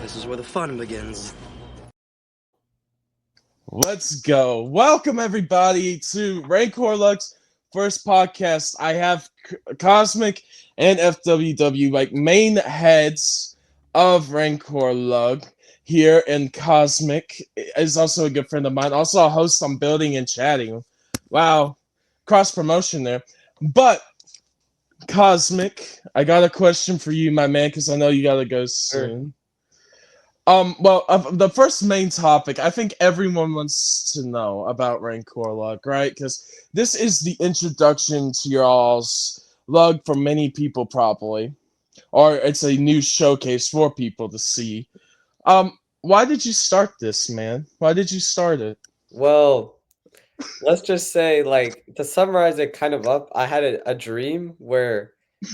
This is where the fun begins. Let's go. Welcome, everybody, to Rancor Lug's first podcast. I have Cosmic and FWW, like main heads of Rancor Lug here, and Cosmic is also a good friend of mine, also a host on Building and Chatting. Wow, cross promotion there. But Cosmic, I got a question for you, my man, because I know you gotta go soon. The first main topic, I think everyone wants to know about Rancor Lug, right? Because this is the introduction to your all's lug for many people, probably, or it's a new showcase for people to see. Why did you start this, man? Why did you start it? Well, let's just say, like, to summarize it kind of up, I had a dream where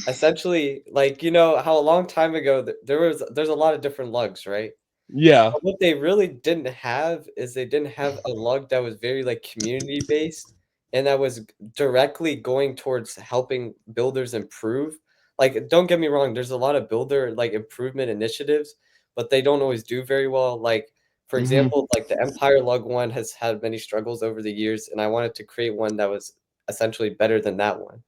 essentially, like, you know how a long time ago there's a lot of different lugs, right? Yeah. But what they really didn't have is they didn't have a lug that was very like community based and that was directly going towards helping builders improve. Like, don't get me wrong, there's a lot of builder like improvement initiatives, but they don't always do very well. Like, for example, like the Empire Lug one has had many struggles over the years, and I wanted to create one that was essentially better than that one.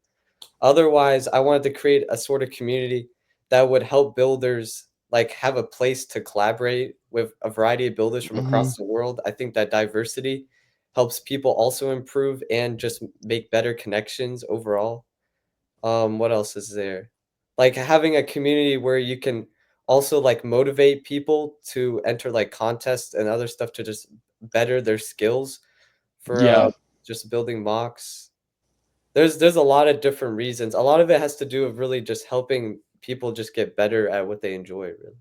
Otherwise, I wanted to create a sort of community that would help builders like have a place to collaborate with a variety of builders from across the world. I think that diversity helps people also improve and just make better connections overall. What else is there? Like having a community where you can also like motivate people to enter like contests and other stuff to just better their skills for Yeah. just building mocks. There's a lot of different reasons. A lot of it has to do with really just helping people just get better at what they enjoy, really.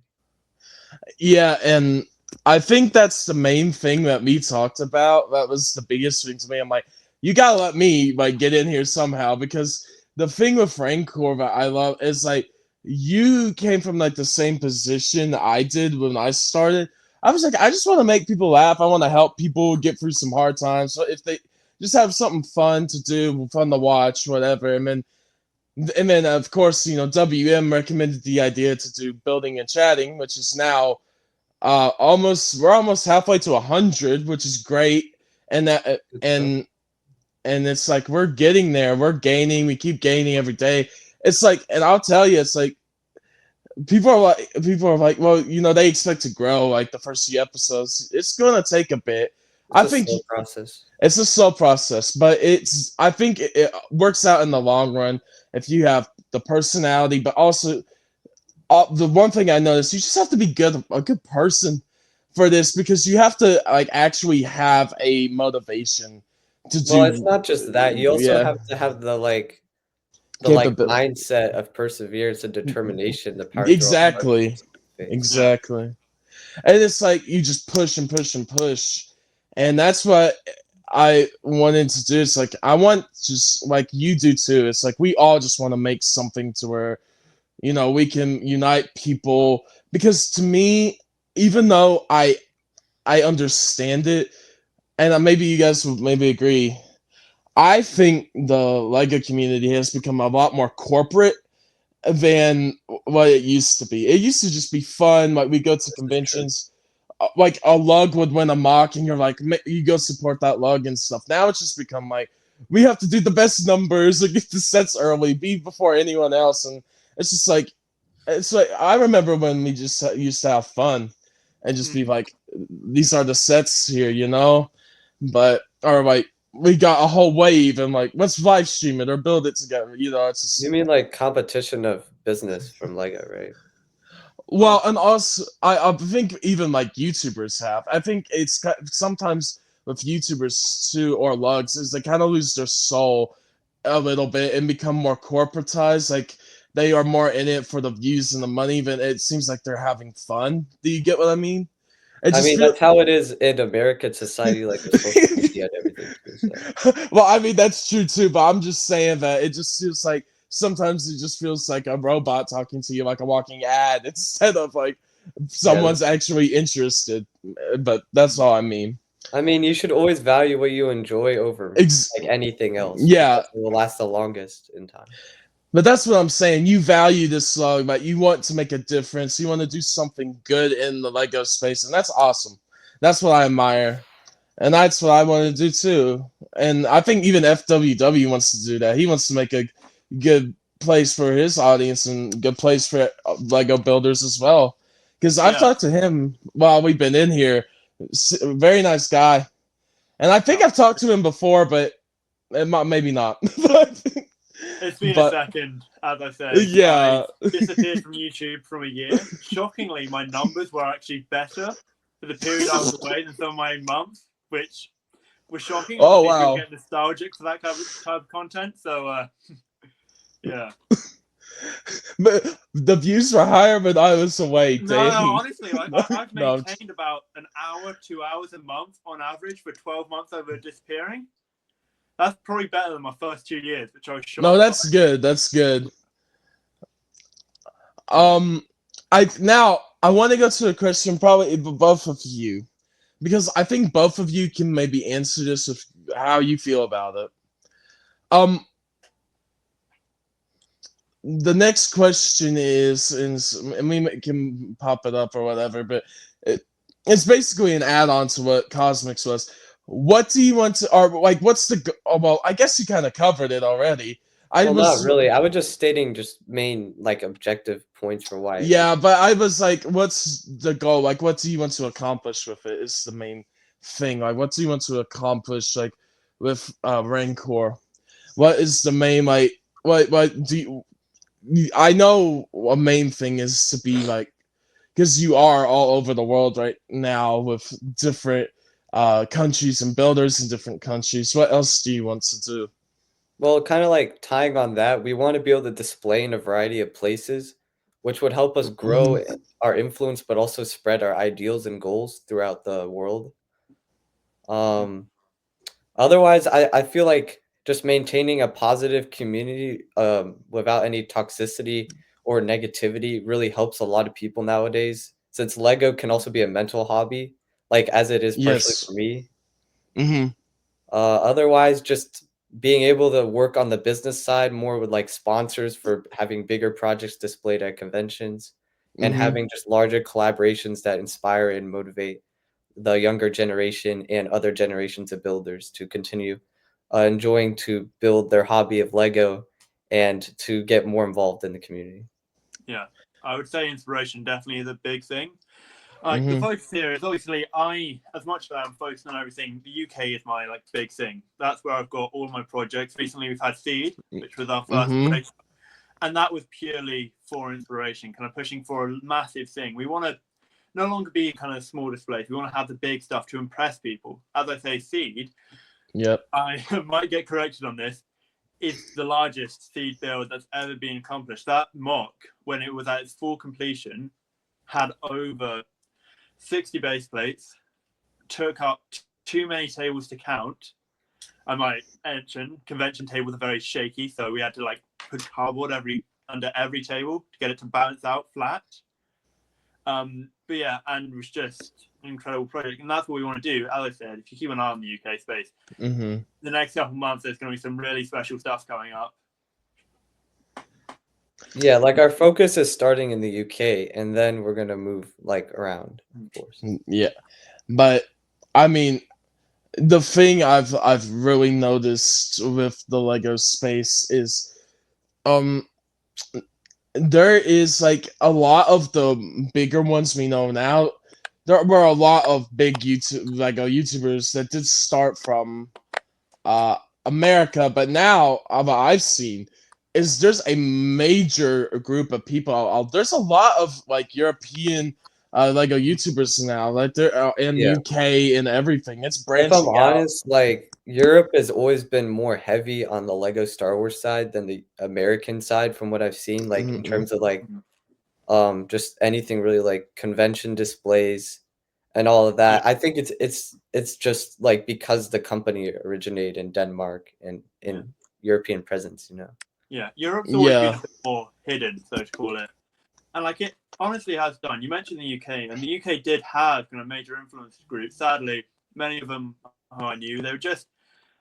Yeah, and I think that's the main thing that we talked about. That was the biggest thing to me. I'm like, you gotta let me like get in here somehow, because the thing with Rancor that I love is like you came from like the same position I did when I started. I was like, I just want to make people laugh. I want to help people get through some hard times. So if they just have something fun to do, fun to watch, whatever, and then of course, WM recommended the idea to do building and chatting, which is now we're almost halfway to 100, which is great. And that Good stuff. and it's like we're getting there. We're gaining. We keep gaining every day. It's like, and I'll tell you, it's like people are like, well, they expect to grow like the first few episodes. It's gonna take a bit. It's I a think slow process. it's a slow process, but I think it works out in the long run if you have the personality, but also the one thing I noticed, you just have to be a good person for this, because you have to like actually have a motivation to Well, it's do. not just that. You also Yeah, have to have the capability. mindset of perseverance and determination to power through all the Exactly, hardships you face. exactly. And it's like you just push and push and push, and that's what I wanted to do. It's like I want, just like you do too. It's like we all just want to make something to where we can unite people, because to me, even though I understand it, and maybe you guys would maybe agree, I think the Lego community has become a lot more corporate than what it used to be. It used to just be fun. Like we go to This is true. conventions, like a lug would win a mock, and you're like, you go support that lug and stuff. Now it's just become like we have to do the best numbers, like get the sets early, be before anyone else, and it's just like I remember when we just used to have fun and just be like, these are the sets here. But or like we got a whole wave and like let's live stream it or build it together. It's just You mean like competition of business from Lego, right? well, and also I think even like YouTubers have. I think it's sometimes with YouTubers too, or lugs, is they kind of lose their soul a little bit and become more corporatized. Like they are more in it for the views and the money than it seems like they're having fun. Do you get what I mean? It I just mean, feel that's how it is in American society, like with social media and everything too. So well, I mean that's true too, but I'm just saying that it just feels like sometimes it just feels like a robot talking to you, like a walking ad, instead of like yeah, someone's actually interested. But that's all I mean. I mean, you should always value what you enjoy over Ex- like anything else because yeah, it will last the longest in time. But that's what I'm saying. You value this slug, but you want to make a difference. You want to do something good in the Lego space, and that's awesome. That's what I admire, and that's what I want to do too. And I think even FWW wants to do that. He wants to make a good place for his audience and good place for Lego builders as well. Because I've Yeah. talked to him while we've been in here. Very nice guy, and I think I've talked to him before, but maybe not. It's been a but second, as I say. yeah. I disappeared from YouTube from a year. Shockingly, my numbers were actually better for the period I was away than some of my months, which was shocking. Oh Obviously, wow. people get nostalgic for that type of content. So, yeah. But the views were higher, but I was away. No, Dang. honestly, I've No, maintained about an hour, 2 hours a month on average for 12 months over disappearing. That's probably better than my first 2 years, which I was shocked no, that's by. good. That's good. I want to go to a question probably both of you because I think both of you can maybe answer this with how you feel about it. Um, the next question is, and we can pop it up or whatever, but it's basically an add-on to what Cosmics was. What do you want to, or like, what's the? Oh, well, I guess you kind of covered it already. I Well, not was really. I was just stating just main like objective points for why. Yeah, but I was like, what's the goal? Like, what do you want to accomplish with it? Is the main thing. Like, what do you want to accomplish? Like, with Rancor, what is the main like? What do you? I know a main thing is to be like, because you are all over the world right now with different countries and builders in different countries. What else do you want to do? Well, kind of like tying on that, we want to be able to display in a variety of places, which would help us grow Mhm. our influence, but also spread our ideals and goals throughout the world. Um, Otherwise, I feel like just maintaining a positive community without any toxicity or negativity really helps a lot of people nowadays. Since Lego can also be a mental hobby, like as it is partially for Yes. me. Mm-hmm. Otherwise, just being able to work on the business side more with like sponsors for having bigger projects displayed at conventions and Mm-hmm. having just larger collaborations that inspire and motivate the younger generation and other generations of builders to continue enjoying to build their hobby of Lego and to get more involved in the community. Yeah, I would say inspiration definitely is a big thing. Like the Mm-hmm. focus here is obviously as much as I'm focused on everything, the UK is my like big thing. That's where I've got all my projects. Recently we've had Seed, which was our first Mm-hmm. break, and that was purely for inspiration, kind of pushing for a massive thing. We want to no longer be kind of small displays. We want to have the big stuff to impress people. As I say, Seed, Yep. I might get corrected on this, is the largest Seed build that's ever been accomplished. That mock, when it was at its full completion, had over 60 base plates, took up too many tables to count. And my convention tables are very shaky, so we had to like put cardboard under every table to get it to balance out flat. But yeah, and it was just an incredible project, and that's what we want to do. As I said, if you keep an eye on the UK space, Mm-hmm. the next couple of months there's going to be some really special stuff coming up. Yeah, like our focus is starting in the UK and then we're gonna move like around, of course. Yeah, but I mean, the thing I've really noticed with the Lego space is, um, there is like a lot of the bigger ones we know now. There were a lot of big YouTube Lego YouTubers that did start from uh America, but now what I've seen is there's a major group of people. There's a lot of like European Lego YouTubers now, like they're in Yeah. UK and everything. It's If I'm branching out. honest, like Europe has always been more heavy on the Lego Star Wars side than the American side from what I've seen, like in Mm-hmm. terms of like just anything really like convention displays and all of Yeah, that. I think it's just like because the company originated in Denmark and yeah, in European presence, you know. yeah. Europe's always been Yeah. a bit more hidden, so to call it, and like it honestly has done. You mentioned the UK, and the UK did have kind of major influence groups. Sadly, many of them who I knew, they were just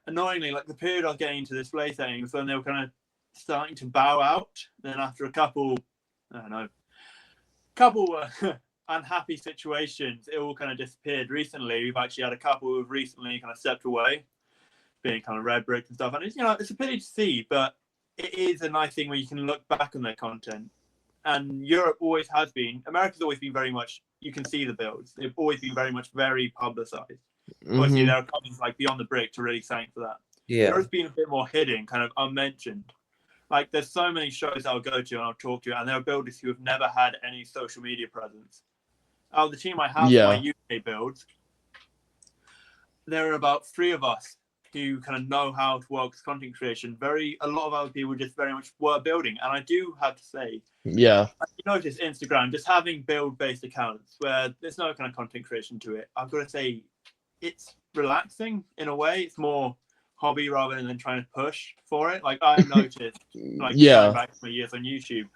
annoyingly like the period I was getting into display settings when they were kind of starting to bow out. Then after a couple, I don't know, unhappy situations, it all kind of disappeared. Recently, we've actually had a couple who've recently kind of stepped away, being kind of red brick and stuff. And it's, it's a pity to see, but it is a nice thing where you can look back on their content. And Europe always has been, America's always been very much, you can see the builds. They've always been very publicized. Obviously, there are companies like Beyond the Brick to really thank for that. Yeah. Europe's been a bit more hidden, kind of unmentioned. Like, there's so many shows I'll go to and I'll talk to, and there are builders who have never had any social media presence. Out of the team I have for my UK builds, there are about 3 of us who kind of know how to work with content creation. A lot of other people just very much were building. And I do have to say, you notice Instagram, just having build-based accounts where there's no kind of content creation to it. I've got to say, it's relaxing in a way. It's more hobby rather than trying to push for it. Like, I noticed, like, going back to my years on YouTube,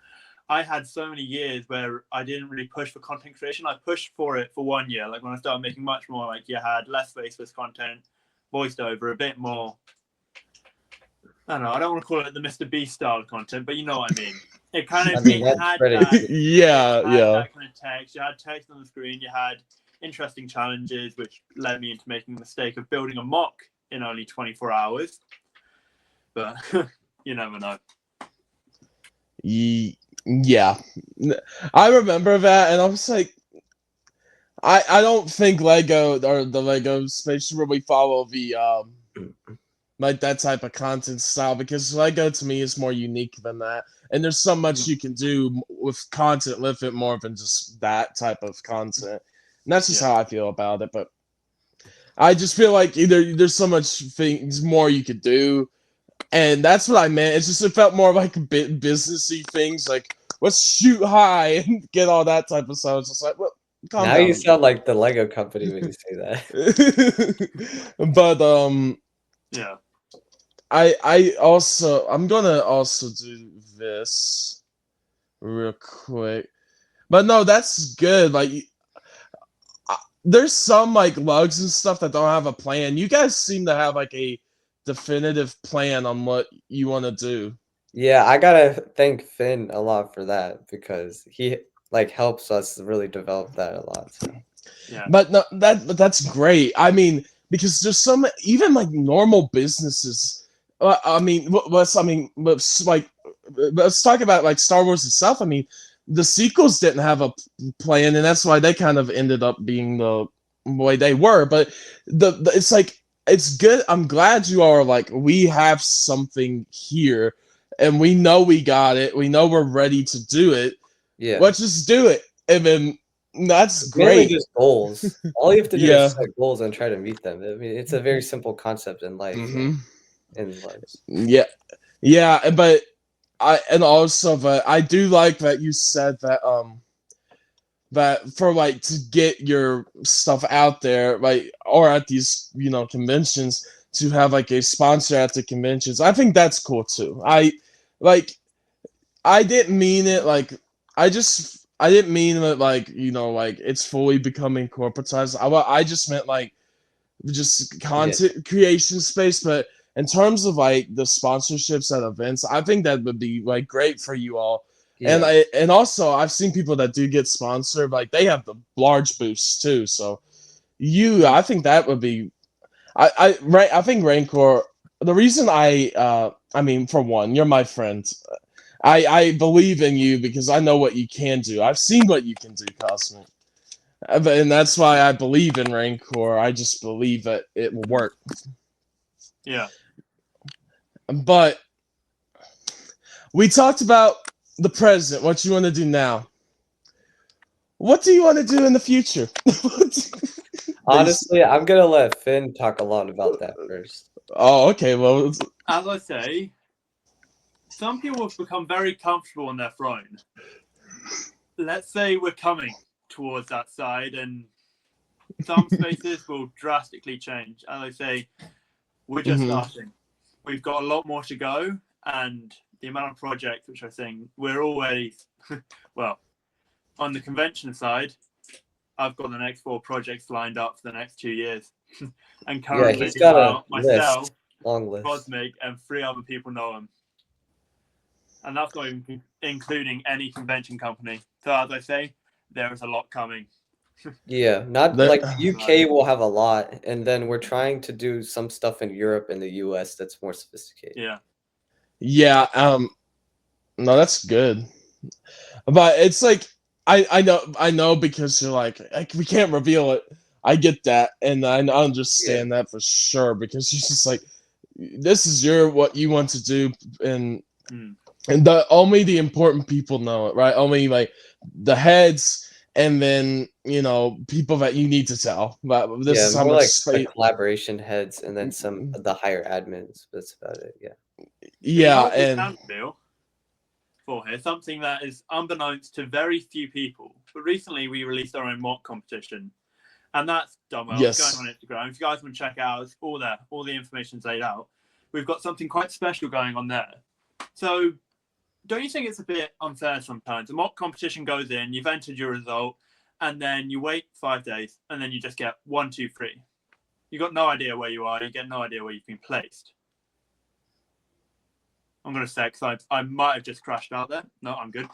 I had so many years where I didn't really push for content creation. I pushed for it for 1 year. Like, when I started making much more, like, you had less faceless content, voiced over, a bit more, I don't know, I don't want to call it the Mr. Beast style content, but you know what I mean. It kind of had that kind of text. You had text on the screen, you had interesting challenges, which led me into making the mistake of building a mock in only 24 hours. But you never know. Yeah. I remember that, and I was like, I don't think Lego or the Lego space should really follow the like that type of content style, because Lego to me is more unique than that, and there's so much you can do with content with it more than just that type of content. And that's just how I feel about it. But I just feel like there's so much things more you could do, and that's what I meant. It's just, it felt more like a bit businessy things, like let's shoot high and get all that type of stuff. It's just like, well, calm now down. You sound like the Lego company when you say that. But yeah. I'm gonna also do this real quick. But no, that's good. Like, there's some like lugs and stuff that don't have a plan. You guys seem to have like a definitive plan on what you want to do. Yeah, I gotta thank Finn a lot for that, because he like helps us really develop that a lot. So. Yeah. But no, that's great. I mean, because there's some even like normal businesses. Let's talk about like Star Wars itself. I mean, the sequels didn't have a plan, and that's why they kind of ended up being the way they were. But it's like, it's good. I'm glad you are like, we have something here, and we know we got it. We know we're ready to do it. Yeah. Let's just do it, and then that's it's great. Mainly just goals. All you have to do is set goals and try to meet them. I mean, it's a very simple concept in life. Yeah, but I do like that you said that that for like to get your stuff out there, like, or at these conventions, to have like a sponsor at the conventions. I think that's cool too. I didn't mean it like I didn't mean it like like it's fully becoming corporatized. I just meant like just content creation space. But in terms of like the sponsorships at events, I think that would be like great for you all. Yeah. And also I've seen people that do get sponsored, like they have the large boosts too. So I think that would be I think Rancor, the reason I mean, for one, you're my friend. I believe in you because I know what you can do. I've seen what you can do, Cosmic. And that's why I believe in Rancor. I just believe that it will work. Yeah. But we talked about the present, what you want to do now. What do you want to do in the future? Honestly, I'm going to let Finn talk a lot about that first. Oh, okay. Well, as I say, some people have become very comfortable on their throne. Let's say we're coming towards that side, and some spaces will drastically change. As I say, we're just starting. We've got a lot more to go, and the amount of projects which I think we're already well, on the convention side, I've got the next 4 projects lined up for the next 2 years. And currently he's got myself, long list. Cosmic, and 3 other people know him. And that's not even including any convention company. So as I say, there is a lot coming. Yeah, not There- like the UK will have a lot, and then we're trying to do some stuff in Europe and the US that's more sophisticated. Yeah. Yeah, no, that's good. But it's like I know because you're like we can't reveal it. I get that, and I understand that for sure because you're just like this is what you want to do, and and only the important people know it, right? Only like the heads, and then people that you need to tell. But this Yeah, is how more much like the space. collaboration heads and then some of the higher admins. That's about it. Yeah. Yeah, What we and can feel for here, something that is unbeknownst to very few people. But recently we released our own mock competition. And that's done well. yes, It's going on Instagram. If you guys want to check it out, it's all there. All the information's laid out. We've got something quite special going on there. So don't you think it's a bit unfair sometimes? A mock competition goes in, you've entered your result, and then you wait 5 days, and then you just get 1, 2, 3. You've got no idea where you are. You get no idea where you've been placed. I'm going to say because I might have just crashed out there. No, I'm good.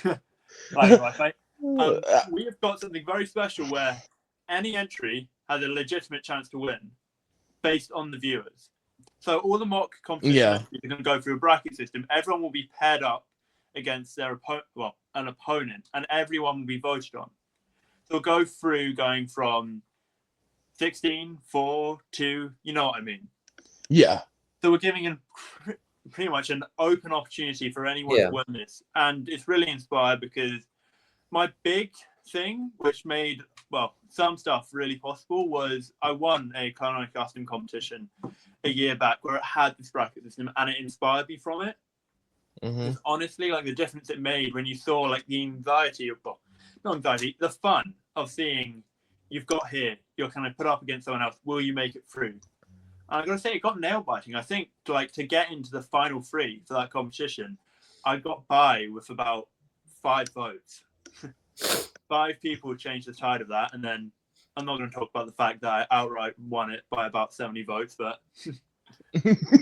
We have got something very special where any entry has a legitimate chance to win based on the viewers. So all the mock competition entries are going to go through a bracket system. Everyone will be paired up against an opponent, and everyone will be voted on. So we'll go through going from 16, 4, 2, you know what I mean? Yeah. So we're giving pretty much an open opportunity for anyone to win this. And it's really inspired because my big thing, which made, some stuff really possible, was I won a Clone Custom competition a year back where it had this bracket system and it inspired me from it. Honestly, like the difference it made when you saw like the anxiety of, not anxiety, the fun of seeing you've got here, you're kind of put up against someone else, will you make it through? And I gotta say, it got nail biting. I think to get into the final 3 for that competition, I got by with about 5 votes. 5 people changed the tide of that, and then I'm not going to talk about the fact that I outright won it by about 70 votes, but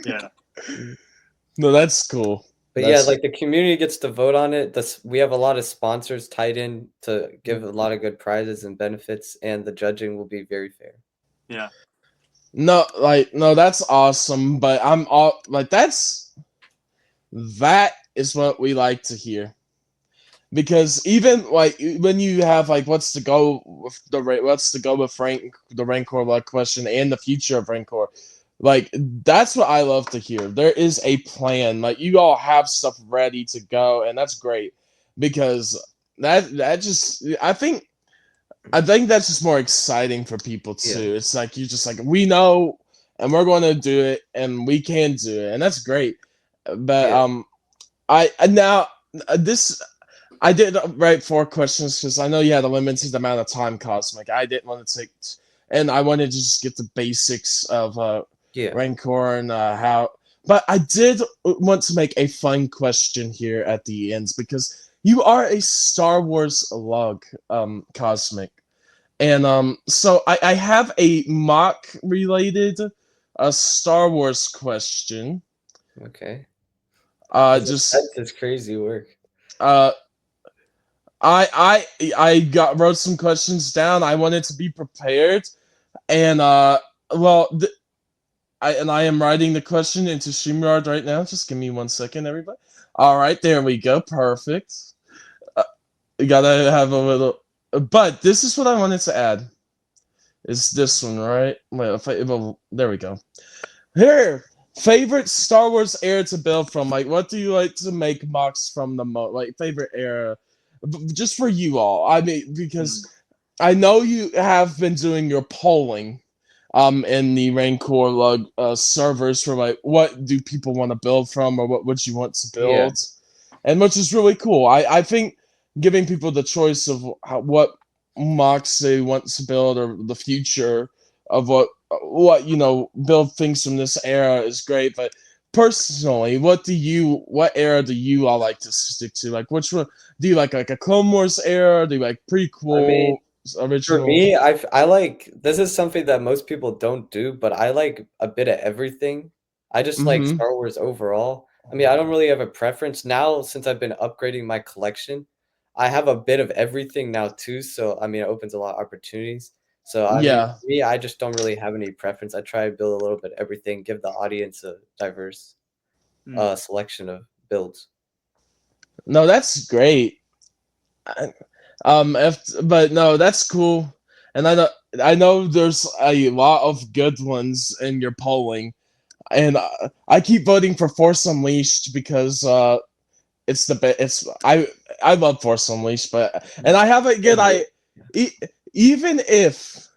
yeah. No, that's cool. But like the community gets to vote on it. We have a lot of sponsors tied in to give a lot of good prizes and benefits, and the judging will be very fair. Yeah. No, that's awesome. But I'm all like that is what we like to hear. Because even like when you have like what's to go with the Rancor Lug question and the future of Rancor, like that's what I love to hear. There is a plan. Like you all have stuff ready to go, and that's great because that just I think that's just more exciting for people too. It's like you're just like we know and we're going to do it and we can do it, and that's great. But I did write 4 questions because I know you had a limited amount of time, Cosmic. I didn't want to take, and I wanted to just get the basics of Rancor and how. But I did want to make a fun question here at the end because you are a Star Wars lug, Cosmic, and so I have a mock related Star Wars question. Okay. That's crazy work. I wrote some questions down. I wanted to be prepared, and I am writing the question into StreamYard right now. Just give me 1 second, everybody. All right, there we go. Perfect. You gotta have a little. But this is what I wanted to add. Is this one right? Well, there we go. Here, favorite Star Wars era to build from. Like, what do you like to make mocks from the most? Like, favorite era. Just for you all. I mean, because I know you have been doing your polling in the Rancor Lug servers for like what do people want to build from or what would you want to build, and which is really cool. I think giving people the choice of what mocks they want to build or the future of what build things from this era is great. But personally, what era do you all like to stick to? Like, which one do you like a Clone Wars era? Do you like prequel? I mean, original? For me, I like this is something that most people don't do, but I like a bit of everything. I just like Star Wars overall. I mean, I don't really have a preference now since I've been upgrading my collection. I have a bit of everything now too, so I mean, it opens a lot of opportunities. So I mean, Yeah. for me, I just don't really have any preference. I try to build a little bit of everything, give the audience a diverse selection of builds. No, that's great. But no, that's cool. And I know there's a lot of good ones in your polling, and I keep voting for Force Unleashed because it's the best. I love Force Unleashed, and I have a good e- even if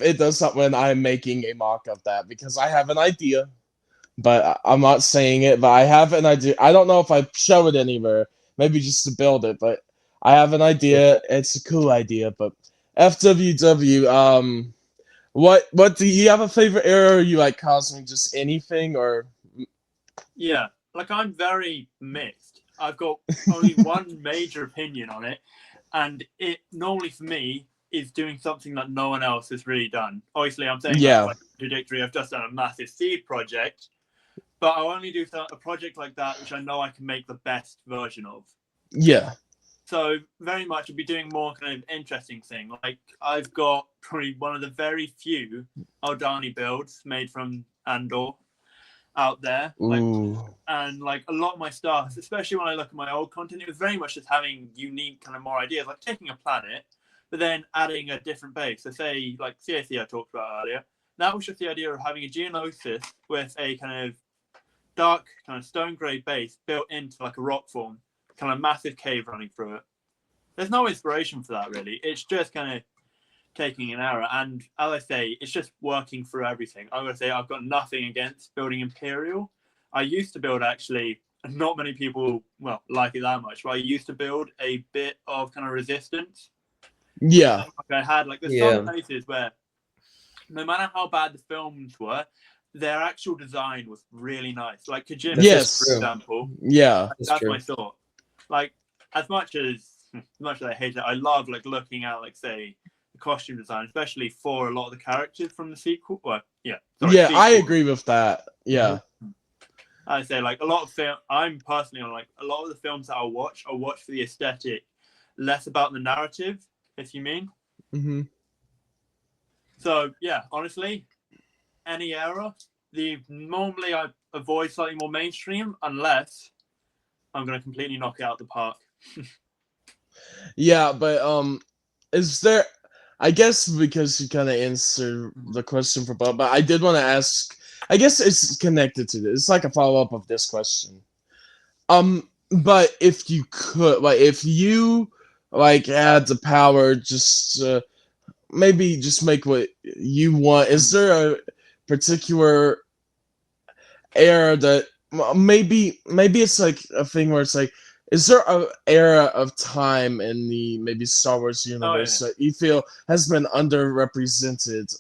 it does not win, I'm making a mock of that because I have an idea, but I'm not saying it. But I have an idea. I don't know if I show it anywhere. Maybe just to build it, but I have an idea. It's a cool idea. But FWW, what do you have a favorite era? Or you like cosmic, just anything, or Yeah, like I'm very mixed. I've got only one major opinion on it, and it normally for me is doing something that no one else has really done. Obviously, I'm saying Yeah. that's like contradictory. I've just done a massive seed project, but I'll only do a project like that which I know I can make the best version of. yeah, So very much I'll be doing more kind of interesting thing. Like I've got probably one of the very few Aldani builds made from Andor out there. ooh, And like a lot of my stuff, especially when I look at my old content, it was very much just having unique kind of more ideas, like taking a planet, but then adding a different base. So say like CAC I talked about earlier. That was just the idea of having a Geonosis with a kind of dark kind of stone grey base built into like a rock form, kind of massive cave running through it. There's no inspiration for that really. It's just kind of taking an error, and as I say, it's just working through everything. I'm going to say I've got nothing against building Imperial. I used to build actually, not many people like it that much, but I used to build a bit of kind of resistance. yeah, I had like there's some places where no matter how bad the films were, their actual design was really nice. Like Kajim, yes, for example. yeah, That's my thought. Like as much as I hate it, I love like looking at like say the costume design, especially for a lot of the characters from the sequel. Well, sequel. I agree with that. Yeah. I say like a lot of film. I'm personally on like a lot of the films that I'll watch for the aesthetic, less about the narrative. If you mean. Mm-hmm. So yeah, honestly, any era. Normally I avoid slightly more mainstream unless I'm going to completely knock it out the park. Yeah, but is there? I guess because you kind of answered the question for Bob, but I did want to ask. I guess it's connected to this. It's like a follow up of this question. But if you could, like, if you like had the power, just maybe just make what you want. Is there a particular era that maybe it's like a thing where it's like, is there an era of time in the maybe Star Wars universe that you feel has been underrepresented,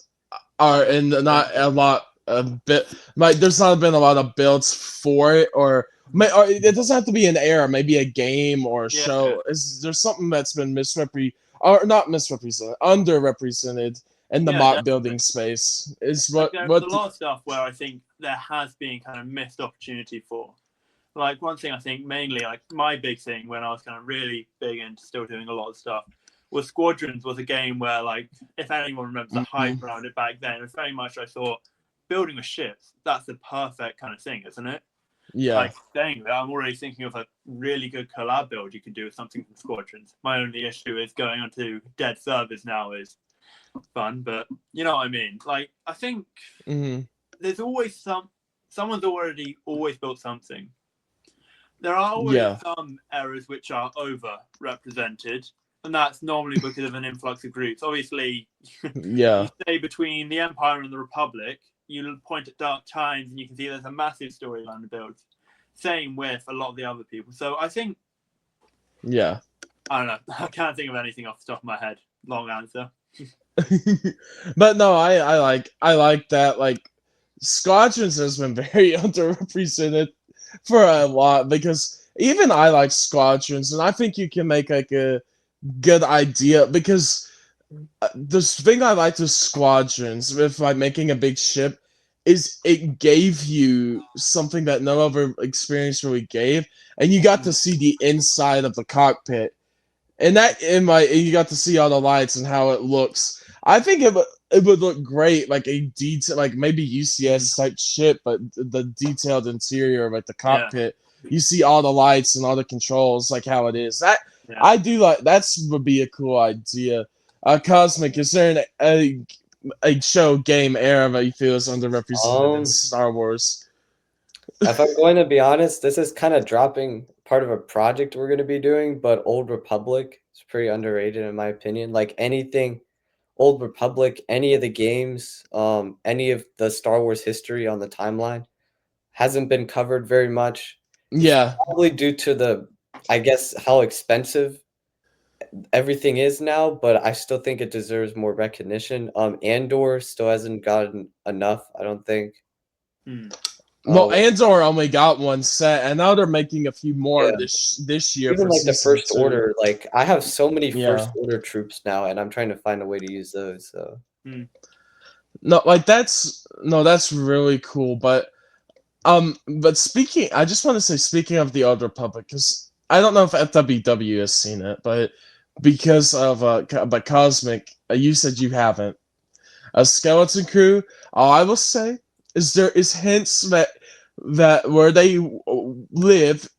or and not a lot of bit like there's not been a lot of builds for it, or it doesn't have to be an era, maybe a game or a show. Is there something that's been underrepresented in the mock building space? Is what there's a lot of stuff where I think there has been kind of missed opportunity for. Like one thing I think mainly, like my big thing when I was kind of really big into still doing a lot of stuff was Squadrons was a game where like if anyone remembers the hype around it back then, it was very much I thought building a ship, that's the perfect kind of thing, isn't it? Yeah. Like saying that, I'm already thinking of a really good collab build you can do with something from Squadrons. My only issue is going onto dead servers now is fun, but you know what I mean. Like I think there's always someone's always built something. There are always some errors which are overrepresented, and that's normally because of an influx of groups. Obviously, you say between the Empire and the Republic, you point at Dark Times and you can see there's a massive storyline to build. Same with a lot of the other people. So I think, I don't know. I can't think of anything off the top of my head. Long answer. But no, I like that. Like Squadrons has been very underrepresented for a lot, because even I like Squadrons, and I think you can make like a good idea, because the thing I like with Squadrons with like making a big ship is it gave you something that no other experience really gave, and you got to see the inside of the cockpit, and you got to see all the lights and how it looks. I think it would look great, like a detail, like maybe UCS type shit, but the detailed interior of like the Yeah. cockpit. You see all the lights and all the controls, like how it is. That Yeah. I do like. That's would be a cool idea. Cosmic, is there a show game era that you feel is underrepresented in Star Wars? If I'm going to be honest, this is kind of dropping part of a project we're going to be doing, but Old Republic is pretty underrated in my opinion. Like anything Old Republic, any of the games, any of the Star Wars history on the timeline hasn't been covered very much. Yeah, Probably due to I guess, how expensive everything is now, but I still think it deserves more recognition. Andor still hasn't gotten enough, I don't think. well, Andor only got one set, and now they're making a few more Yeah. this year. Even for like the season First 2. Order, like I have so many First Yeah. Order troops now, and I'm trying to find a way to use those. So No, like that's really cool. But speaking, I just want to say, speaking of the Old Republic, because I don't know if FWW has seen it, but because of but Cosmic, you said you haven't. A Skeleton Crew. All I will say is there is hints that where they live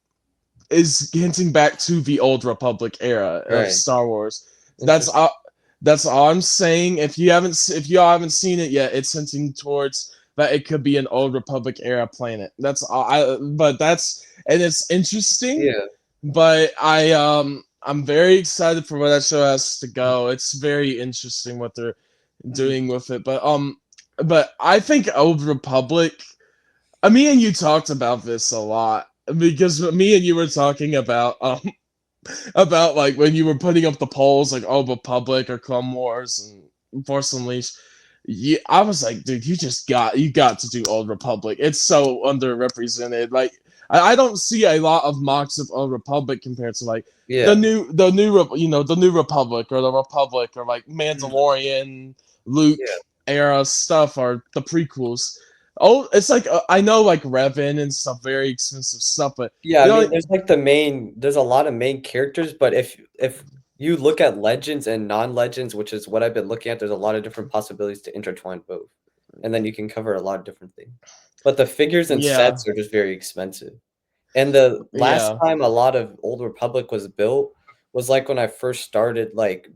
is hinting back to the Old Republic era of Right. Star Wars. That's all I'm saying. If y'all haven't seen it yet, it's hinting towards that it could be an Old Republic era planet. That's all. And it's interesting. Yeah. But I'm very excited for where that show has to go. It's very interesting what they're doing with it. But I think Old Republic. Me and you talked about this a lot because me and you were talking about like when you were putting up the polls like Old Republic or Clone Wars and Force Unleashed. Yeah, I was like, dude, you got to do Old Republic. It's so underrepresented. Like I don't see a lot of mocks of Old Republic compared to like the new Republic or the Republic or like Mandalorian, Luke era stuff or the prequels. Oh, it's like I know like Revan and stuff, very expensive stuff, but Yeah, I mean, there's like there's a lot of main characters, but if you look at legends and non-legends, which is what I've been looking at, there's a lot of different possibilities to intertwine both, and then you can cover a lot of different things. But the figures and sets are just very expensive. And the last time a lot of Old Republic was built was like when I first started like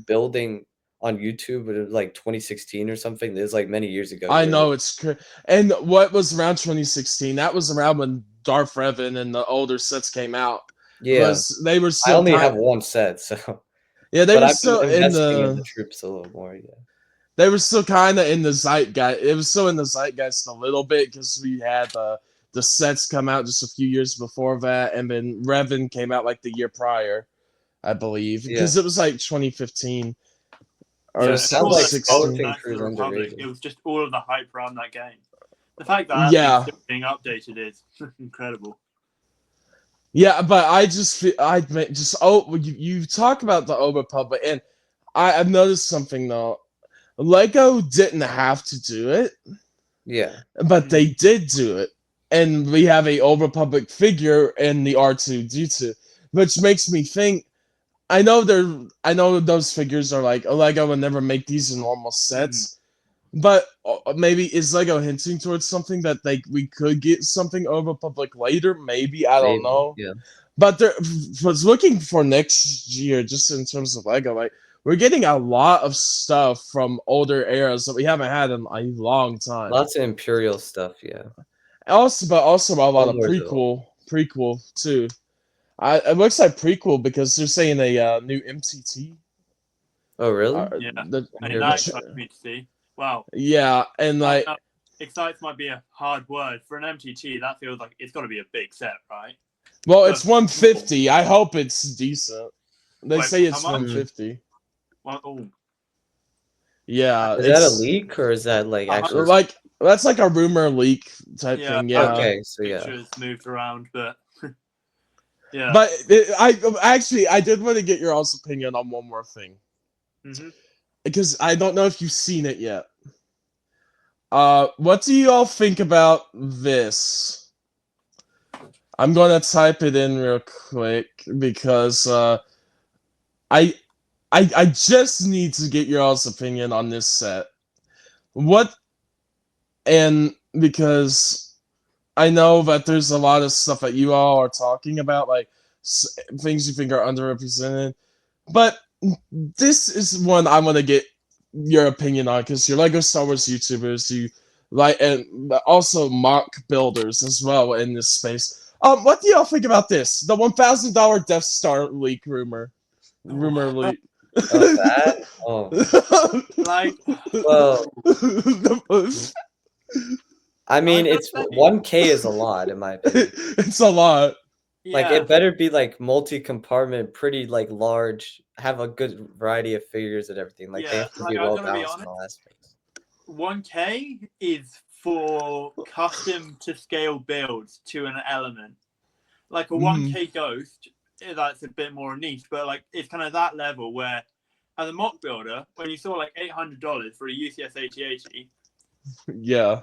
building on YouTube, but it was like 2016 or something. It was like many years ago. I know and what was around 2016? That was around when Darth Revan and the older sets came out. Yeah, they were still. I only have one set, so yeah, they were still in the troops a little more. Yeah, they were still kind of in the zeitgeist. It was still in the zeitgeist a little bit because we had the sets come out just a few years before that, and then Revan came out like the year prior, I believe, because it was like 2015. Or it sounds like Skeleton Crew underrated. It was just all of the hype around that game. The fact that it's still being updated is incredible. Yeah, but I just feel you talk about the Old Republic, and I've noticed something though. Lego didn't have to do it. Yeah, but they did do it, and we have a Old Republic figure in the R2D2, which makes me think. I know those figures are like Lego would never make these in normal sets, but maybe is Lego hinting towards something that we could get something Old Republic later? Maybe I don't know. Yeah, but was looking for next year just in terms of Lego. Like we're getting a lot of stuff from older eras that we haven't had in a long time. Lots of Imperial stuff. Yeah. Also a lot of prequel too. It looks like prequel because they're saying a new MTT. Oh, really? Yeah. That excites me to see. Wow. Yeah, and like excites might be a hard word for an MTT. That feels like it's got to be a big set, right? Well, it's 150. I hope it's decent. They say it's 150. Yeah. Is that a leak or is that like actually? Like that's like a rumor leak type thing. Yeah. Okay. So yeah. Pictures moved around, but yeah. But I did want to get your all's opinion on one more thing. Because I don't know if you've seen it yet. What do you all think about this? I'm gonna type it in real quick because I I just need to get your all's opinion on this set. What and because I know that there's a lot of stuff that you all are talking about, like things you think are underrepresented, but this is one I want to get your opinion on because you're Lego Star Wars YouTubers, you like, and also mock builders as well in this space. What do y'all think about this? The $1,000 Death Star leak rumor. Rumor leak. Oh, that? Oh. Like, Well, The- I mean, I it's think- 1K is a lot in my opinion. it's a lot. Like, yeah, it better be, like, multi-compartment, pretty, like, large, have a good variety of figures and everything. Like, they Yeah, have to like, be I'm well gonna be balanced in all aspects. 1K is for custom to scale builds to an element. Like a 1K Ghost, that's a bit more niche, but like it's kind of that level where, as a mock builder, when you saw like $800 for a UCS 8080, Yeah.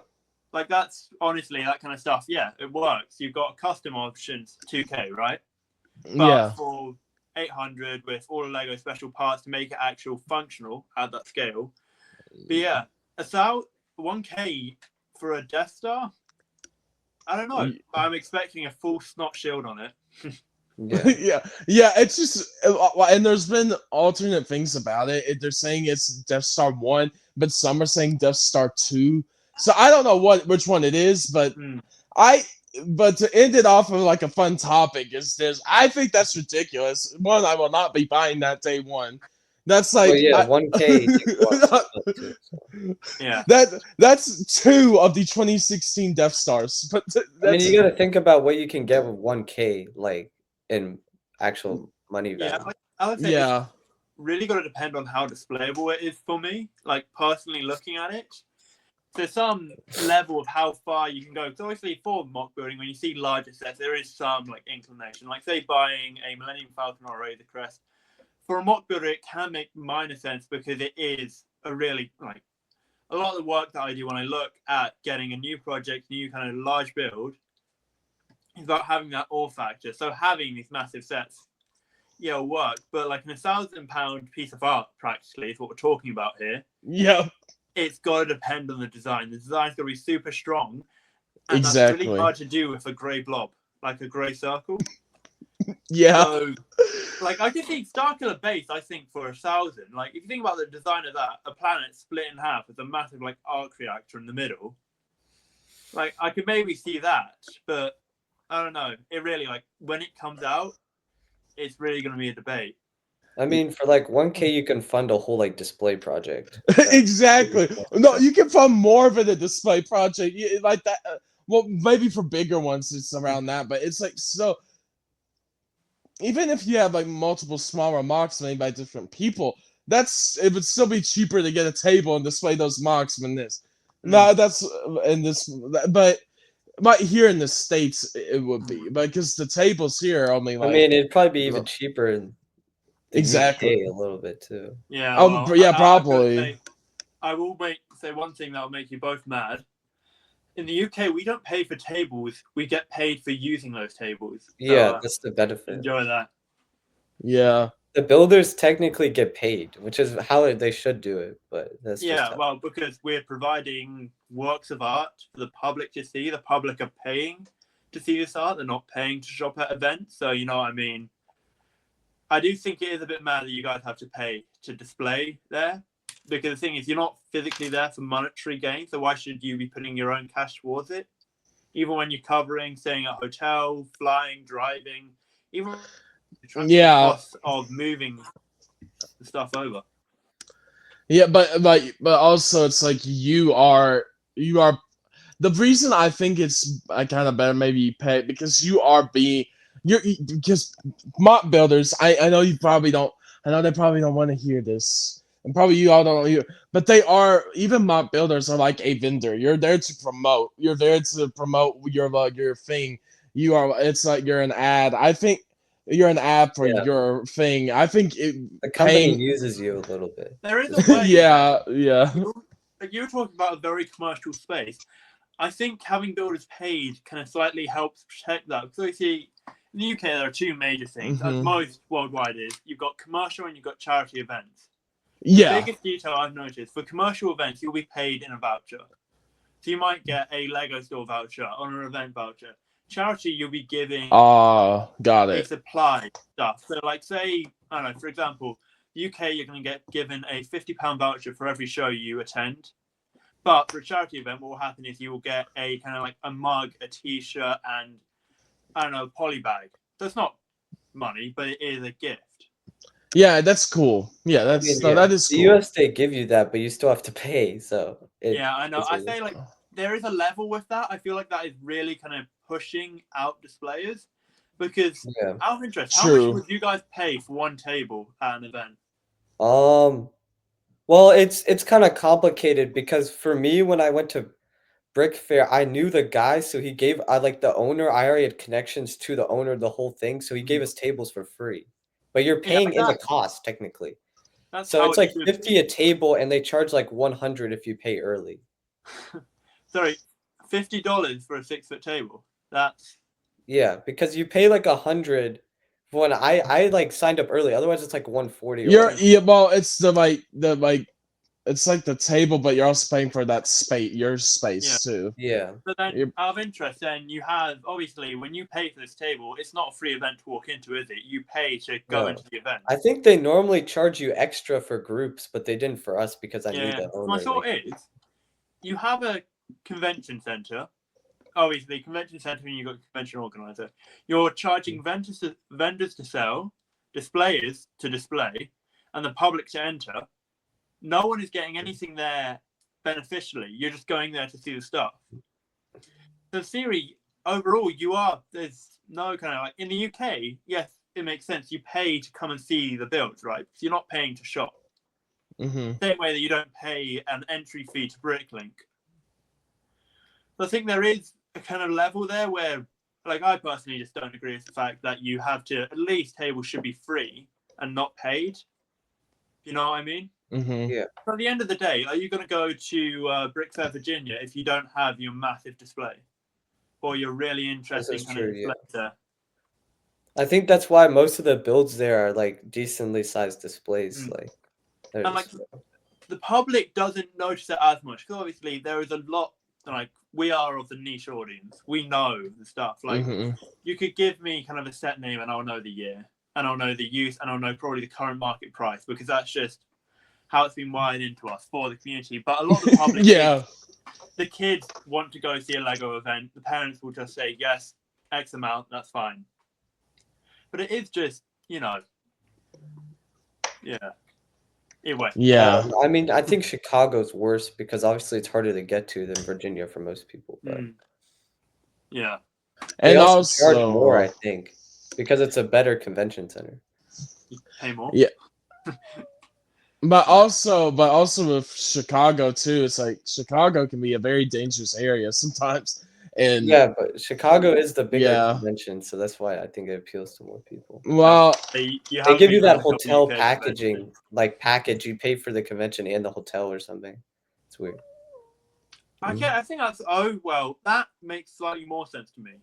like that's honestly that kind of stuff. Yeah, it works. You've got custom options 2K, right? But Yeah. for 800 with all the Lego special parts to make it actual functional at that scale. But yeah, about 1K for a Death Star. I don't know. I'm expecting a full snot shield on it. Yeah. yeah. It's just, and there's been alternate things about it. They're saying it's Death Star 1, but some are saying Death Star 2. So I don't know which one it is, but but to end it off of like a fun topic is this. I think that's ridiculous. One, I will not be buying that day one. That's like, Well, yeah, 1K too, so. Yeah. That's 2 of the 2016 Death Stars. But I mean, you gotta think about what you can get with 1K, like in actual money value. Yeah, I would say it's really got to depend on how displayable it is for me. Like personally looking at it, there's some level of how far you can go. So obviously for mock building, when you see larger sets, there is some like inclination. Like say buying a Millennium Falcon or Razor Crest. For a mock builder, it can make minor sense because it is a really like a lot of the work that I do when I look at getting a new project, new kind of large build, is about having that awe factor. So having these massive sets, yeah, will work. But like an £1,000 piece of art, practically, is what we're talking about here. Yeah. It's got to depend on the design. The design's got to be super strong. And Exactly. that's really hard to do with a grey blob, like a grey circle. Yeah. So, like, I could think Starkiller base, I think, for 1,000. Like, if you think about the design of that, a planet split in half with a massive, like, arc reactor in the middle. Like, I could maybe see that. But, I don't know. It really, like, when it comes out, it's really going to be a debate. I mean, for like 1K, you can fund a whole like display project. Exactly. No, you can fund more of it a display project like that. Well, maybe for bigger ones, it's around that, but it's like so. Even if you have like multiple smaller mocks made by different people, it would still be cheaper to get a table and display those mocks than this. No, that's in this, but here in the States it would be, because the tables here are only like. I mean, it'd probably be even cheaper in the Exactly. UK a little bit too. Yeah. Well, yeah, probably. I will say one thing that will make you both mad. In the UK, we don't pay for tables. We get paid for using those tables. Yeah, So, that's the benefit. Enjoy that. Yeah. The builders technically get paid, which is how they should do it. But that's well, because we're providing works of art for the public to see. The public are paying to see this art. They're not paying to shop at events. So you know what I mean. I do think it is a bit mad that you guys have to pay to display there. Because the thing is, you're not physically there for monetary gain, so why should you be putting your own cash towards it? Even when you're covering, staying at a hotel, flying, driving, even the cost of moving the stuff over. Yeah, but also it's like you are the reason I think it's I kind of better maybe pay because because mock builders. I know you probably don't. I know they probably don't want to hear this. And probably you all don't hear, but they are, even mock builders are like a vendor. You're there to promote. You're there to promote your thing. It's like you're an ad. I think you're an ad for your thing. I think the company uses you a little bit. There is a way. yeah. like you were talking about a very commercial space. I think having builders paid kind of slightly helps protect that. Because obviously, in the UK, there are two major things, as most worldwide is. You've got commercial and you've got charity events. Yeah. The biggest detail I've noticed, for commercial events, you'll be paid in a voucher. So you might get a Lego store voucher or an event voucher. Charity, you'll be giving Got a it. supply stuff. So like say, I don't know, for example, UK, you're going to get given a £50 voucher for every show you attend. But for a charity event, what will happen is you will get a kind of like a mug, a t-shirt, and I don't know, a poly bag. That's not money, but it is a gift. Yeah, that's cool. Yeah, that is The cool. US they give you that, but you still have to pay. So Yeah, I know. I say like there is a level with that. I feel like that is really kind of pushing out displayers because out of interest, how much would you guys pay for one table at an event? Well, it's kind of complicated because for me, when I went to Brick Fair, I knew the guy, so he gave like the owner. I already had connections to the owner, the whole thing, so he gave us tables for free. But you're paying in the cost technically. So it's like 50 a table, and they charge like 100 if you pay early. Sorry, $50 for a 6-foot table. That's because you pay like 100 when I like signed up early. Otherwise, it's like 140. Well, it's it's like the table, but you're also paying for that space, your space too. Yeah. But then, out of interest, then you have obviously when you pay for this table, it's not a free event to walk into, is it? You pay to go into the event. I think they normally charge you extra for groups, but they didn't for us because I knew the owner. My thought is, you have a convention center. Obviously, convention center, and you've got a convention organizer. You're charging vendors to sell, displayers to display, and the public to enter. No one is getting anything there beneficially. You're just going there to see the stuff. The theory, overall, there's no kind of like, in the UK, yes, it makes sense. You pay to come and see the builds, right? So you're not paying to shop. Same way that you don't pay an entry fee to Bricklink. So I think there is a kind of level there where, like, I personally just don't agree with the fact that you have to, at least tables should be free and not paid. You know what I mean? Yeah. But at the end of the day, are you going to go to Brick Fair, Virginia, if you don't have your massive display, or you're really interested in kind of display there? I think that's why most of the builds there are like decently sized displays. And like the public doesn't notice it as much because obviously there is a lot. Like we are of the niche audience, we know the stuff. Like you could give me kind of a set name, and I'll know the year, and I'll know the use, and I'll know probably the current market price because that's just how it's been wired into us for the community. But a lot of the public, the kids want to go see a Lego event. The parents will just say, yes, X amount, that's fine. But it is just, anyway. Yeah. I mean, I think Chicago's worse because obviously it's harder to get to than Virginia for most people. But yeah. And also charge more, I think, because it's a better convention center. You pay more? Yeah. But also with Chicago too, it's like Chicago can be a very dangerous area sometimes. And but Chicago is the bigger convention, so that's why I think it appeals to more people. Well, they give you that hotel packaging, like package. You pay for the convention and the hotel or something. It's weird. I think that's that makes slightly more sense to me.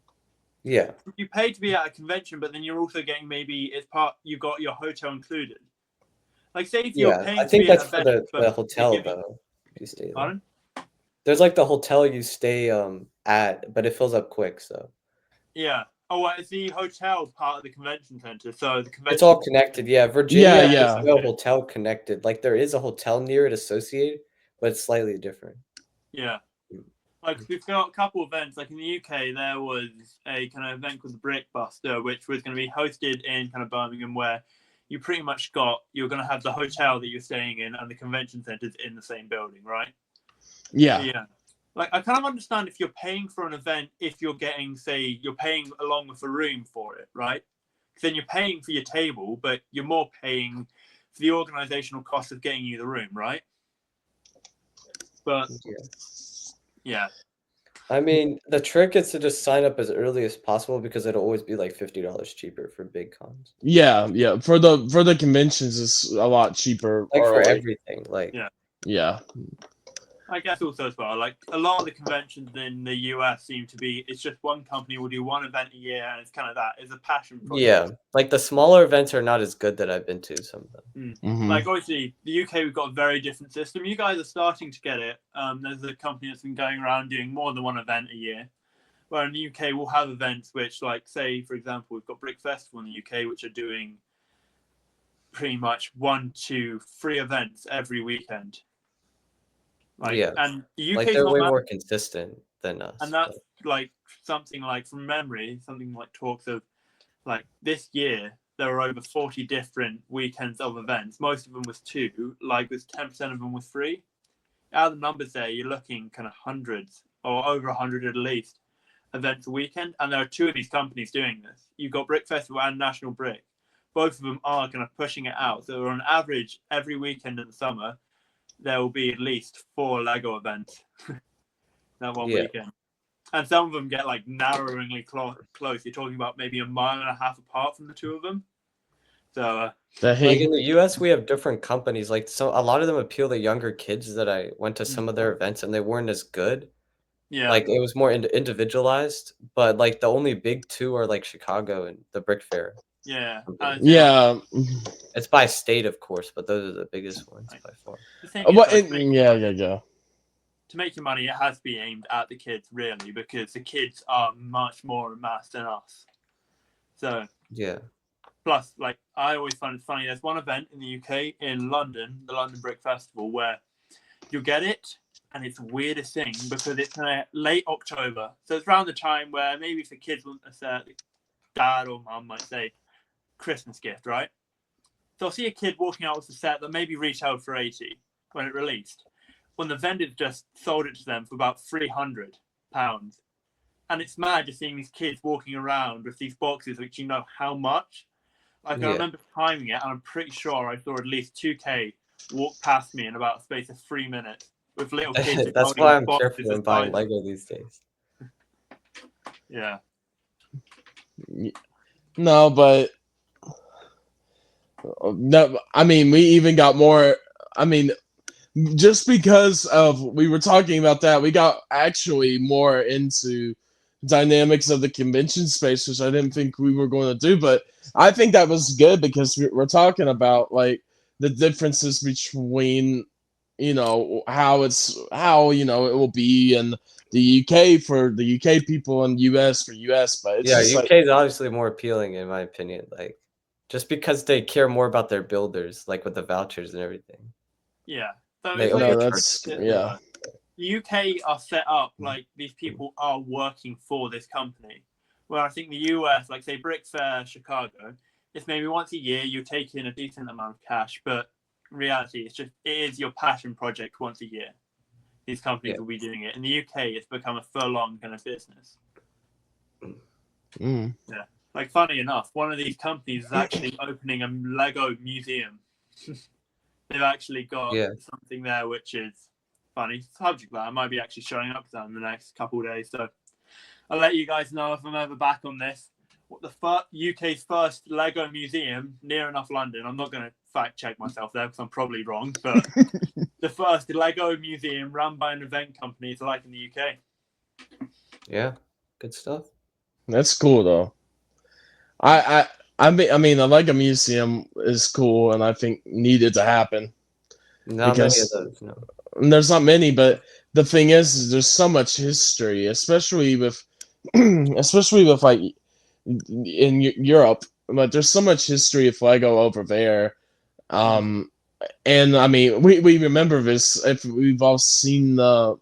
Yeah. You pay to be at a convention, but then you're also getting you've got your hotel included. Like, say if you're paying I think that's for the hotel, though. If you stay there. Pardon? There's like the hotel you stay at, but it fills up quick, so. Yeah. Oh, well, it's the hotel part of the convention center, so the convention. It's all connected, yeah. Virginia has no hotel connected. Like, there is a hotel near it associated, but it's slightly different. Yeah. Like, we've got a couple events. Like, in the UK, there was a kind of event called the Brickbuster, which was going to be hosted in kind of Birmingham, where you pretty much you're going to have the hotel that you're staying in and the convention centers in the same building, right? Yeah. Like, I kind of understand if you're paying for an event, if you're getting, say, you're paying along with a room for it, right? Then you're paying for your table, but you're more paying for the organizational cost of getting you the room, right? But, yeah. I mean, the trick is to just sign up as early as possible because it'll always be like $50 cheaper for big cons. Yeah. For the conventions, it's a lot cheaper. Like for everything, like yeah. I guess also as well, like a lot of the conventions in the US seem to be, it's just one company will do one event a year, and it's kind of that. It's a passion project. Yeah, like the smaller events are not as good that I've been to. Some of them. Like obviously, the UK we've got a very different system. You guys are starting to get it. There's a company that's been going around doing more than one event a year. Where in the UK we'll have events which, like, say for example, we've got Brick Festival in the UK, which are doing pretty much 1, 2, 3 events every weekend. Like, Yeah, and the UK like they're way more consistent than us. and that's like something like from memory, something like talks of like this year there were over 40 different weekends of events. Most of them was 2, like with 10% of them was 3. Out of the numbers there, you're looking kind of hundreds or over 100 at least events a weekend, and there are 2 of these companies doing this. You've got Brick Festival and National Brick. Both of them are kind of pushing it out. So on average, every weekend in the summer, there will be at least 4 Lego events that one weekend. And some of them get like narrowingly close. You're talking about maybe 1.5 miles apart from the 2 of them. So, like in the US, we have different companies. Like, so a lot of them appeal to younger kids that I went to some of their events, and they weren't as good. yeah, Like it was more individualized, but like the only big 2 are like Chicago and the Brick Fair. yeah, yeah. It's by state, of course, but those are the biggest ones by far. The thing is, yeah. To make your money, it has to be aimed at the kids, really, because the kids are much more amassed than us. So yeah. Plus, like, I always find it funny. There's one event in the UK in London, the London Brick Festival, where you'll get it, and it's the weirdest thing because it's late October. So it's around the time where maybe if the kids want a set, dad or mum might say, Christmas gift, right? So I'll see a kid walking out with a set that maybe retailed for 80 when it released, when the vendor just sold it to them for about £300. And it's mad just seeing these kids walking around with these boxes, which you know how much. Like, I remember timing it, and I'm pretty sure I saw at least 2K walk past me in about a space of 3 minutes with little kids. That's why I'm careful when buying Lego these days. Yeah. No, but no, I mean, we even got more. I mean, just because of we were talking about that, we got actually more into dynamics of the convention space, which I didn't think we were going to do, but I think that was good because we're talking about like the differences between, you know, how you know it will be in the UK for the UK people and US for US, but it's just UK is obviously more appealing in my opinion, like just because they care more about their builders, like with the vouchers and everything. Yeah. So yeah. The UK are set up like these people are working for this company. Where I think the US, like say Brick Fair, Chicago, it's maybe once a year you take in a decent amount of cash, but in reality, it is your passion project once a year. These companies will be doing it. In the UK, it's become a full-on kind of business. Mm. Yeah. Like, funny enough, one of these companies is actually opening a Lego museum. They've actually got something there which is funny subject that I might be actually showing up to that in the next couple of days. So I'll let you guys know if I'm ever back on this. What the UK's first Lego museum near enough London. I'm not going to fact check myself there because I'm probably wrong, but the first Lego museum run by an event company is like in the UK. Yeah, good stuff. That's cool though. I mean, the Lego museum is cool, and I think needed to happen. Not many of those, no. There's not many, but the thing is there's so much history, especially with like in Europe. But there's so much history of Lego over there. And I mean, we remember this if we've all seen the,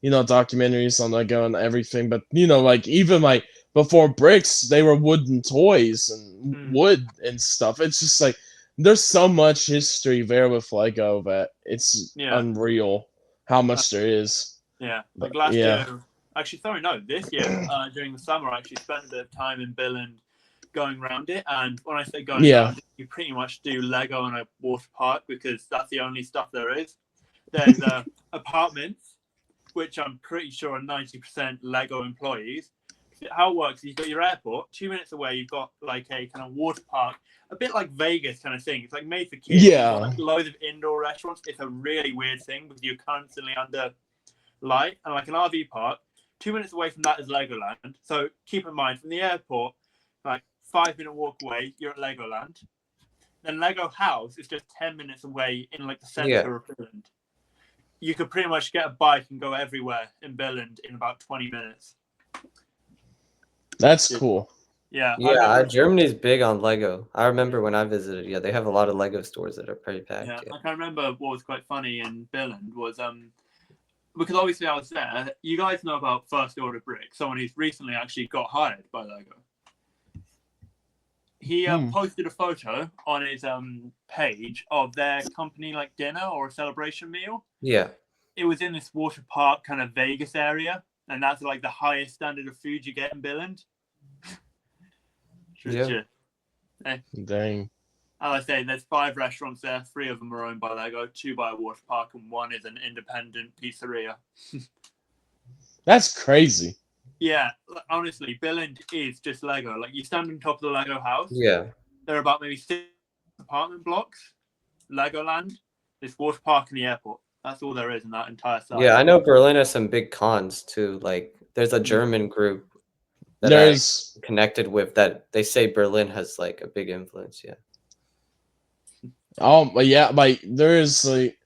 you know, documentaries on Lego and everything. But you know, like even like before bricks, they were wooden toys and wood and stuff. It's just like there's so much history there with Lego that it's unreal how much there is. Yeah, like last year. Actually, sorry, no, this year during the summer, I actually spent a bit of time in Billund going around it. And when I say going around it, you pretty much do Lego in a water park because that's the only stuff there is. There's apartments, which I'm pretty sure are 90% Lego employees. How it works is you've got your airport, 2 minutes away, you've got like a kind of water park, a bit like Vegas kind of thing. It's like made for kids. Yeah. You've got, like, loads of indoor restaurants. It's a really weird thing because you're constantly under light and like an RV park. 2 minutes away from that is Legoland. So keep in mind, from the airport, like 5-minute walk away, you're at Legoland. Then Lego House is just 10 minutes away in like the center of Billund. You could pretty much get a bike and go everywhere in Billund in about 20 minutes. That's cool. Yeah. Yeah, Germany's big on Lego. I remember when I visited, they have a lot of Lego stores that are pretty packed. Yeah, like I remember what was quite funny in Billund was because obviously I was there. You guys know about First Order Brick, someone who's recently actually got hired by Lego. He posted a photo on his page of their company like dinner or a celebration meal. Yeah. It was in this water park kind of Vegas area, and that's like the highest standard of food you get in Billund. Yeah. Dang. As I say, there's 5 restaurants there. 3 of them are owned by Lego, 2 by a water park, and 1 is an independent pizzeria. That's crazy. Yeah, honestly, Billund is just Lego. Like, you stand on top of the Lego house. Yeah. There are about maybe 6 apartment blocks, Legoland, this water park, and the airport. That's all there is in that entire site. Yeah, I know Berlin has some big cons too. Like, there's a German group that There's I connected with that they say Berlin has like a big influence. Yeah. but yeah, like there's like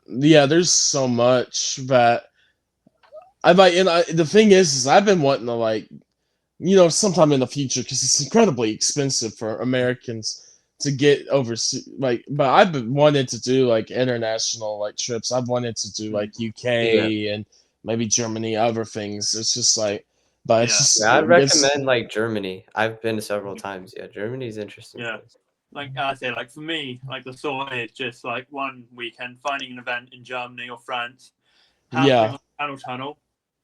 there's so much that I like, and the thing is I've been wanting to like, sometime in the future, because it's incredibly expensive for Americans to get overseas. Like, but I've been wanting to do like international like trips. I've wanted to do like UK and maybe Germany, other things. It's just like, but it's just. Yeah, I'd recommend like Germany. I've been several times. Yeah, Germany's interesting. Yeah. Like I say, like for me, like the thought is just like one weekend finding an event in Germany or France, on the tunnel,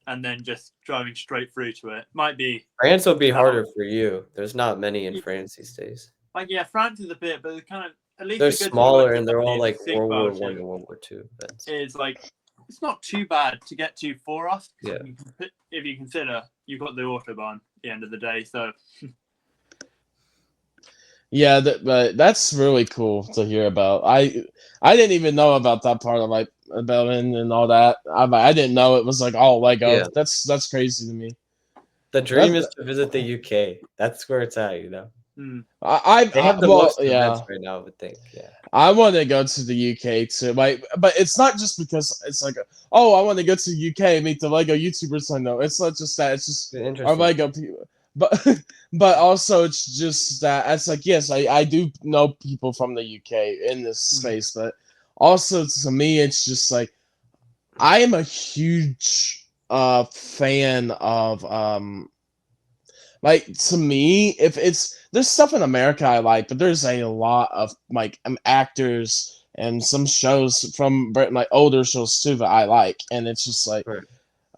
and then just driving straight through to it. Might be France will be harder for you. There's not many in France these days. Like France is a bit, but it's kind of at least they're smaller and they're all like World War I and World War II. It's like it's not too bad to get to for us. Yeah. If you consider you've got the autobahn at the end of the day, so. Yeah, but that's really cool to hear about. I didn't even know about that part of like Berlin and all that. I didn't know it was like all Lego. Yeah. That's crazy to me. The dream is to visit the UK. That's where it's at, They have the most events right now, I would think. Yeah. I want to go to the UK too. Like, but it's not just because it's like, I want to go to the UK and meet the Lego YouTubers I know. It's not just that. It's just our Lego people. But also it's just that it's like, yes, I do know people from the UK in this space, but also to me it's just like I am a huge fan of like, to me, if there's stuff in America I like, but there's a lot of like actors and some shows from Britain, like older shows too, that I like, and it's just like,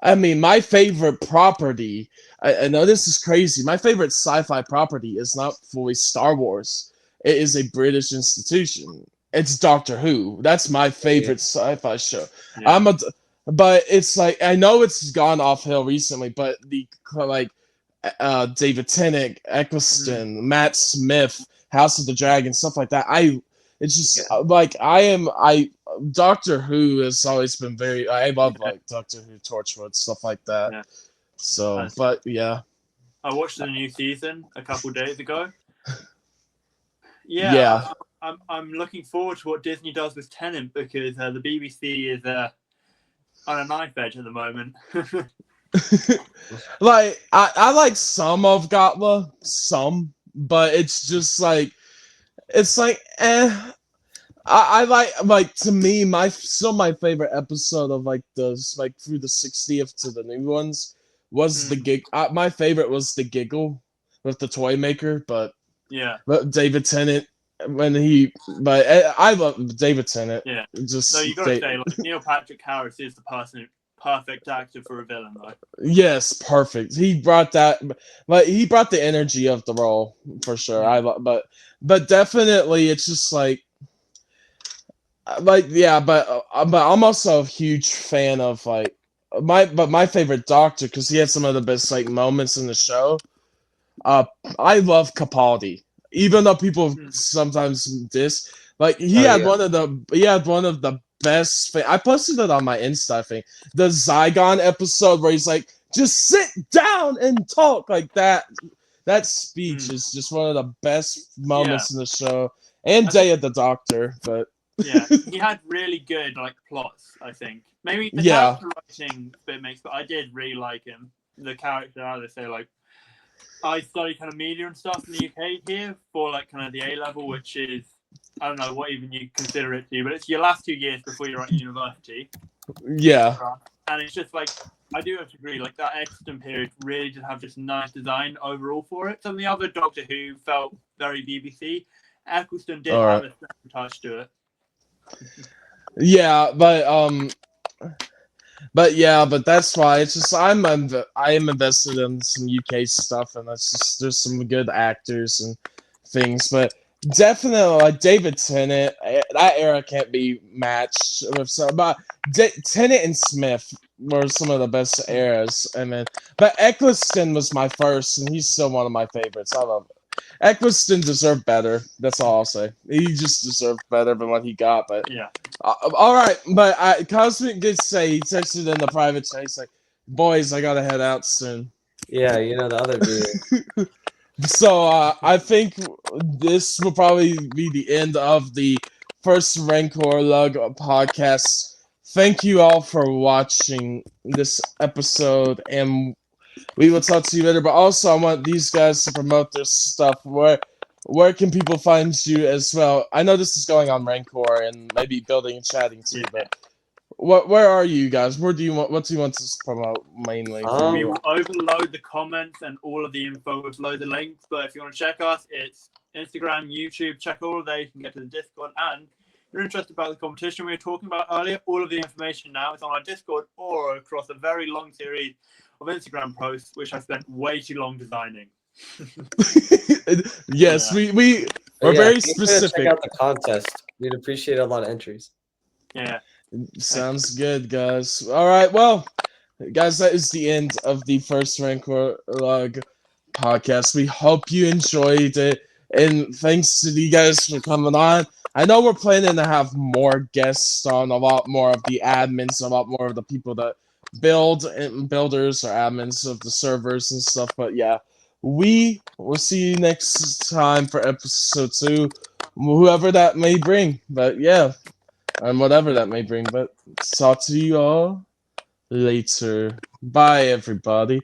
I mean, my favorite property, I know this is crazy, my favorite sci-fi property is not fully Star Wars. It is a British institution. It's Doctor Who. That's my favorite sci-fi show. Yeah. But it's like, I know it's gone off hill recently, but the like David Tennant, Eccleston, Matt Smith, House of the Dragon, stuff like that. It's just like Doctor Who has always been I love like Doctor Who, Torchwood, stuff like that. Yeah. So, but yeah. I watched the new season a couple days ago. I'm looking forward to what Disney does with Tennant, because the BBC is on a knife edge at the moment. Like I like some of Gotla, but it's just like I like to me my favorite episode of like those like through the 60th to the new ones was the gig. My favorite was the giggle with the toy maker, but David Tennant I love David Tennant. Yeah, so you gotta say like Neil Patrick Harris is the perfect actor for a villain, though. Yes, perfect. He brought that, he brought the energy of the role for sure. But definitely, it's just like but I'm also a huge fan of like my favorite Doctor, because he had some of the best like moments in the show. I love Capaldi, even though people sometimes diss. Like he had one of the best thing. I posted it on my Insta, I think. The Zygon episode where he's like, just sit down and talk like that. That speech is just one of the best moments in the show. And Day of the Doctor, but yeah, he had really good like plots. I think maybe the Yeah. character writing a bit mixed, but I did really like him. The character, how they say, like, I studied kind of media and stuff in the UK here for like kind of the A level, which is, I don't know what even you consider it to, but it's your last 2 years before you're at university. yeah. And it's just like, I do have to agree, like that Eccleston period really did have just nice design overall for it. Some of the other Doctor Who felt very BBC. Eccleston did have a special touch to it. Yeah, but that's why it's just I am invested in some UK stuff, and that's just there's some good actors and things, but definitely like David Tennant, that era can't be matched with some. But Tennant and Smith were some of the best eras. I mean, but Eccleston was my first, and he's still one of my favorites. I love it. Eccleston deserved better. That's all I'll say. He just deserved better than what he got. But yeah. All right. But Cosmic did say he texted in the private chat. He's like, "Boys, I gotta head out soon." Yeah, you know the other viewer. So I think this will probably be the end of the first Rancor Lug podcast. Thank you all for watching this episode, and we will talk to you later. But also, I want these guys to promote their stuff. Where can people find you as well? I know this is going on Rancor and maybe building and chatting too, but where are you guys? What do you want to promote mainly? We will overload the comments and all of the info with loads of links. But if you want to check us, it's Instagram, YouTube. Check all of that. You can get to the Discord. And if you're interested about the competition we were talking about earlier, all of the information now is on our Discord or across a very long series of Instagram posts, which I spent way too long designing. Yes, we're very specific. Check out the contest. We'd appreciate a lot of entries. Yeah. Sounds good, guys. All right, well, guys, that is the end of the first Rancor Lug podcast. We hope you enjoyed it, and thanks to you guys for coming on. I know we're planning to have more guests on, a lot more of the admins, a lot more of the people that build and builders or admins of the servers and stuff. But yeah, we will see you next time for episode 2, whoever that may bring. But yeah. And whatever that may bring, but talk to you all later. Bye, everybody.